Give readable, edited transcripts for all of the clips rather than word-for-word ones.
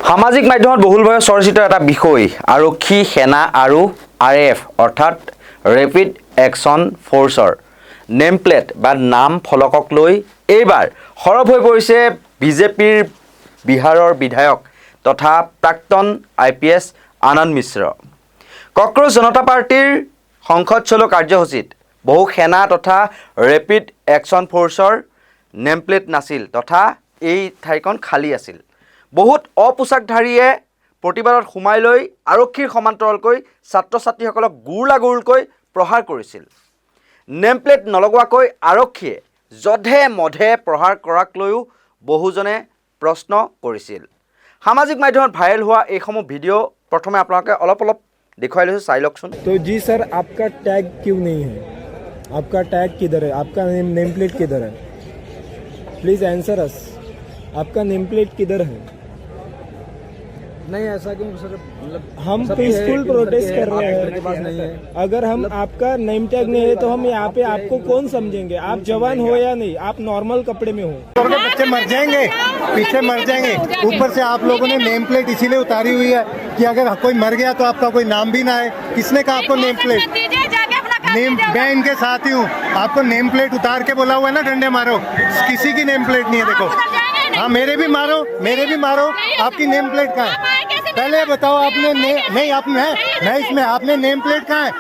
সামাজিক মাধ্যমত বহুলভাৱে চৰ্চিত এটা বিষয় আৰক্ষী সেনা আৰু আৰএফ অৰ্থাৎ ৰেপিড একশ্যন ফ'ৰ্চৰ নেম প্লেট বা নাম ফলকক লৈ এইবাৰ সৰব হৈ পৰিছে বিজেপিৰ বিহাৰৰ বিধায়ক তথা প্ৰাক্তন IPS আনন্দ মিশ্ৰ। কক্ৰোচ জনতা পাৰ্টিৰ সংসদ চলো কাৰ্যসূচীত বহু সেনা তথা ৰেপিড একশ্যন ফ'ৰ্চৰ নেম প্লেট নাছিল তথা এই ঠাইখন খালী আছিল। বহুত অপোচাকধাৰীয়ে প্ৰতিবাদত সোমাই লৈ আৰক্ষীৰ সমান্তৰালকৈ ছাত্ৰ ছাত্ৰীসকলক গুৰলাগুৰকৈ প্ৰহাৰ কৰিছিল। নেম প্লেট নলগোৱাকৈ আৰক্ষীয়ে যধে মধে প্ৰহাৰ কৰাক লৈও বহুজনে প্ৰশ্ন কৰিছিল। সামাজিক মাধ্যমত ভাইৰেল হোৱা এইসমূহ ভিডিঅ' প্ৰথমে আপোনালোকে অলপ দেখুৱাই লৈছোঁ, চাই লওকচোন। तो जी सर, आपका टैग क्यों नहीं है? आपका टैग किधर है? आपका नेम प्लेट किधर है? प्लीज आंसर अस। आपका नेम प्लेट किधर है? नहीं ऐसा क्यों सर, मतलब हम सब पीसफुल है, प्रोटेस्ट कर रहे मेरे पास नहीं है। हैं। अगर हम आपका नेम टैग नहीं है तो हम यहाँ पे आपको कौन समझेंगे? आप जवान हो या नहीं, आप नॉर्मल कपड़े में हो। और के बच्चे मर जाएंगे, पीछे मर जाएंगे। ऊपर से आप लोगों ने नेम प्लेट इसीलिए उतारी हुई है कि अगर कोई मर गया तो आपका कोई नाम भी ना है। किसने कहा आपको नेम प्लेट? नेम मैं इनके साथ ही हूँ। आपको नेम प्लेट उतार के बोला हुआ है ना, डंडे मारो। किसी की नेम प्लेट नहीं है, देखो। हाँ, मेरे भी मारो, आपकी नेम प्लेट कहाँ है? पहले बताओ आपने नहीं आपने है इसमें आपने नेम प्लेट कहाँ है?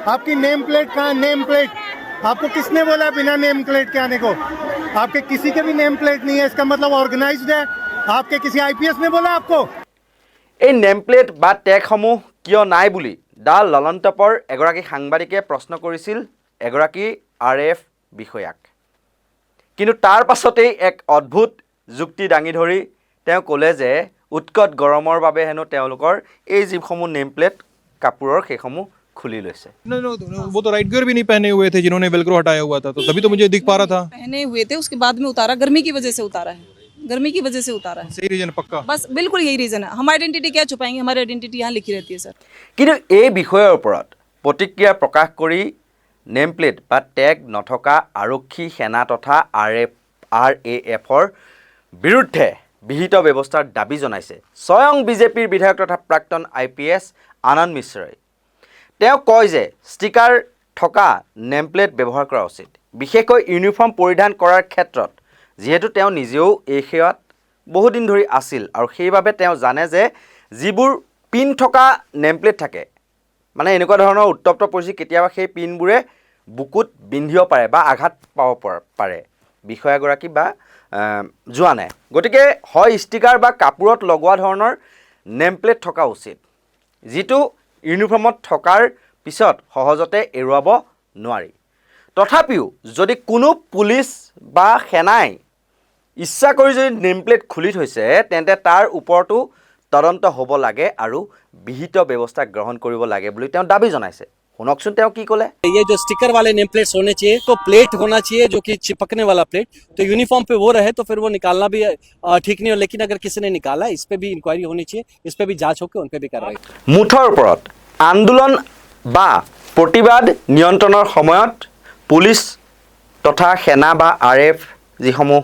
आपकी नेम प्लेट कहाँ है? नेम प्लेट आपको किसने बोला बिना नेम प्लेट के आने को? आपके किसी के भी नेम प्लेट नहीं है, इसका मतलब ऑर्गेनाइज्ड है। आपके किसी IPS ने बोला आपको? এই নেম প্লেট বা টেগসমূহ কিয় নাই বুলি দা ললনটপৰ এগৰাকী সাংবাদিকে প্ৰশ্ন কৰিছিল এগৰাকী RF বিষয়াক। কিন্তু তাৰ পাছতেই এক অদ্ভুত যুক্তি দাঙি ধৰি তেওঁ ক'লে যে উৎকট গৰমৰ বাবে হেনো তেওঁলোকৰ এই যিসমূহ নেম প্লেট কাপোৰৰ সেইসমূহ খুলি লৈছে। वो तो राइट गियर भी नहीं पहने हुए थे जिन्होंने वेलक्रो हटाया हुआ था, तो तभी तो मुझे दिख पा रहा था। पहने हुए थे, उसके बाद में उतारा, गर्मी की वजह से उतारा है। गर्मी की वजह से उतारा है, सही रीजन पक्का। बस बिल्कुल यही रीजन है। हम आइडेंटिटी क्या छुपाएंगे? हमारी आइडेंटिटी यहाँ लिखी रहती है सर। কিন্তু এই বিষয়ৰ ওপৰত প্ৰতিক্ৰিয়া প্ৰকাশ কৰি নেম প্লেট বা টেগ নথকা আৰক্ষী সেনা তথা RAFৰ বিৰুদ্ধে বিহিত ব্যৱস্থাৰ দাবী জনাইছে স্বয়ং বিজেপিৰ বিধায়ক তথা প্ৰাক্তন IPS আনন্দ মিশ্ৰই। তেওঁ কয় যে ষ্টিকাৰ থকা নেম প্লেট ব্যৱহাৰ কৰা উচিত, বিশেষকৈ ইউনিফৰ্ম পৰিধান কৰাৰ ক্ষেত্ৰত, যিহেতু তেওঁ নিজেও এই সেৱাত বহুদিন ধৰি আছিল আৰু সেইবাবে তেওঁ জানে যে যিবোৰ পিন থকা নেম প্লেট থাকে, মানে এনেকুৱা ধৰণৰ উত্তপ্ত পৰিস্থিতি কেতিয়াবা সেই পিনবোৰে বুকুত বিন্ধিব পাৰে বা আঘাত পাব পাৰে বিষয়াগৰাকী বা জোৱানে। গতিকে হয় ষ্টিকাৰ বা কাপোৰত লগোৱা ধৰণৰ নেম প্লেট থকা উচিত, যিটো ইউনিফৰ্মত থকাৰ পিছত সহজতে এৰুৱাব নোৱাৰি। তথাপিও যদি কোনো পুলিচ বা সেনাই ইচ্ছা কৰি যদি নেম প্লেট খুলি থৈছে তেন্তে তাৰ ওপৰতো তদন্ত হ'ব লাগে আৰু বিহিত ব্যৱস্থা গ্ৰহণ কৰিব লাগে বুলি তেওঁ দাবী জনাইছে। শুনকচোন তেওঁ কি ক'লে। ये जो स्टिकर वाले नेम प्लेट्स होने चाहिए, तो प्लेट होना चाहिए जो कि चिपकने वाला प्लेट, तो यूनिफॉर्म पे वो रहे तो फिर वो निकालना भी ठीक नहीं हो। लेकिन अगर किसी ने निकाला, इस पे भी इंक्वायरी होनी चाहिए, इस पे भी जांच होकर उन पे भी कार्रवाई। মুঠৰ ওপৰত আন্দোলন বা প্ৰতিবাদ নিয়ন্ত্ৰণৰ সময়ত পুলিচ তথা সেনা বা RF যিসমূহ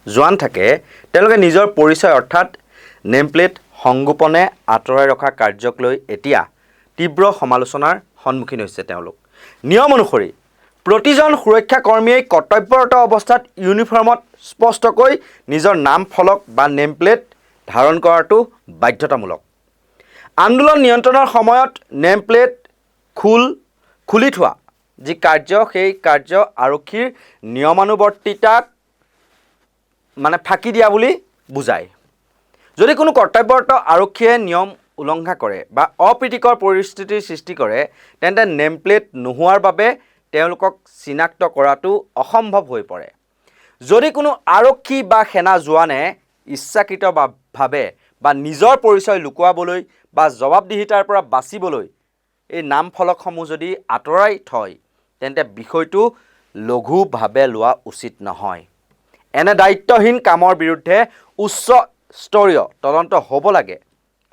জোৱান থাকে তেওঁলোকে নিজৰ পৰিচয় অৰ্থাৎ নেম প্লেট সংগোপনে আঁতৰাই ৰখা কাৰ্যক লৈ এতিয়া তীব্ৰ সমালোচনাৰ সন্মুখীন হৈছে তেওঁলোক। নিয়ম অনুসৰি প্ৰতিজন সুৰক্ষা কৰ্মীয়ে কৰ্তব্যৰত অৱস্থাত ইউনিফৰ্মত স্পষ্টকৈ নিজৰ নাম ফলক বা নেম প্লেট ধাৰণ কৰাটো বাধ্যতামূলক। আন্দোলন নিয়ন্ত্ৰণৰ সময়ত নেম প্লেট খুলি থোৱা যি কাৰ্য, সেই কাৰ্য আৰক্ষীৰ নিয়মানুৱৰ্তিতাক মানে ফাঁকি দিয়া বুলি বুজায়। যদি কোনো কৰ্তব্যৰত আৰক্ষীয়ে নিয়ম উলংঘা কৰে বা অপ্ৰীতিকৰ পৰিস্থিতিৰ সৃষ্টি কৰে তেন্তে নেম প্লেট নোহোৱাৰ বাবে তেওঁলোকক চিনাক্ত কৰাটো অসম্ভৱ হৈ পৰে। যদি কোনো আৰক্ষী বা সেনা জোৱানে ইচ্ছাকৃতভাৱে বা নিজৰ পৰিচয় লুকুৱাবলৈ বা জবাবদিহিতাৰ পৰা বাচিবলৈ এই নাম ফলকসমূহ যদি আঁতৰাই থয় তেন্তে বিষয়টো লঘুভাৱে লোৱা উচিত নহয়। এনে দায়িত্বহীন কামৰ বিৰুদ্ধে উচ্চ স্তৰীয় তদন্ত হ'ব লাগে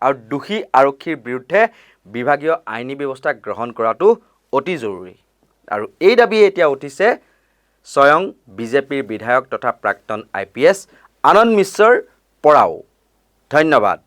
আৰু দোষী আৰক্ষীৰ বিৰুদ্ধে বিভাগীয় আইনী ব্যৱস্থা গ্ৰহণ কৰাটো অতি জৰুৰী। আৰু এই দাবী এতিয়া উঠিছে স্বয়ং বিজেপিৰ বিধায়ক তথা প্ৰাক্তন IPS আনন্দ মিশ্ৰৰ পৰাও। ধন্যবাদ।